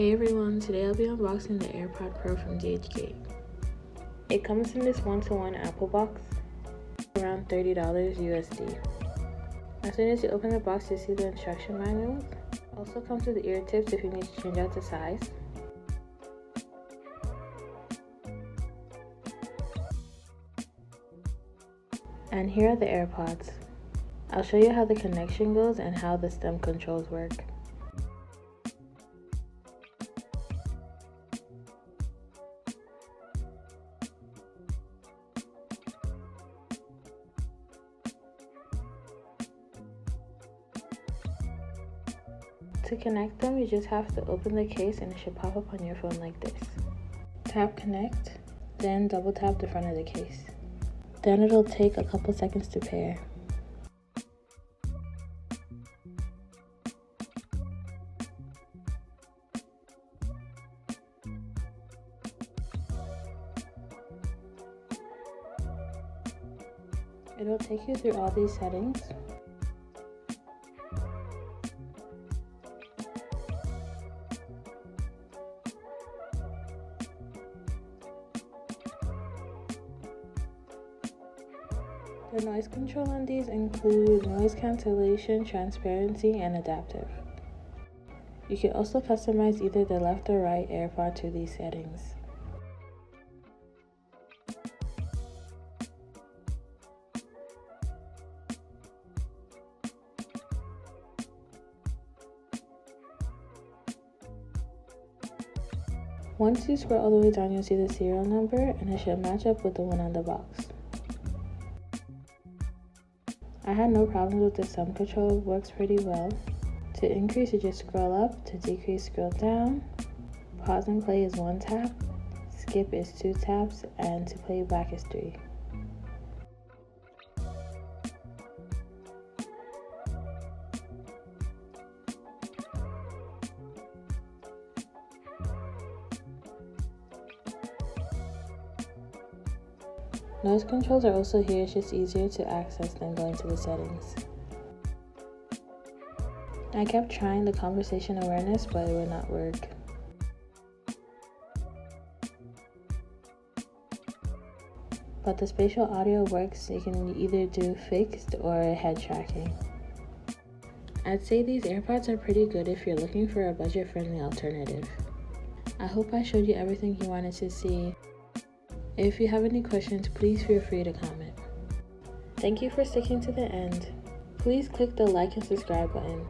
Hey everyone, today I'll be unboxing the AirPod Pro from DHgate. It comes in this 1-to-1 Apple box, around $30 USD. As soon as you open the box, you see the instruction manuals. Also comes with ear tips if you need to change out the size. And here are the AirPods. I'll show you how the connection goes and how the stem controls work. To connect them, you just have to open the case and it should pop up on your phone like this. Tap connect, then double tap the front of the case. Then it'll take a couple seconds to pair. It'll take you through all these settings. The noise control on these include noise cancellation, transparency, and adaptive. You can also customize either the left or right AirPod to these settings. Once you scroll all the way down, you'll see the serial number and it should match up with the one on the box. I had no problems with the stem control, it works pretty well. To increase, you just scroll up, to decrease, scroll down. Pause and play is 1 tap, skip is 2 taps, and to play back is 3. Noise controls are also here, it's just easier to access than going to the settings. I kept trying the conversation awareness, but it would not work. But the spatial audio works, you can either do fixed or head tracking. I'd say these AirPods are pretty good if you're looking for a budget-friendly alternative. I hope I showed you everything you wanted to see. If you have any questions, please feel free to comment. Thank you for sticking to the end. Please click the like and subscribe button.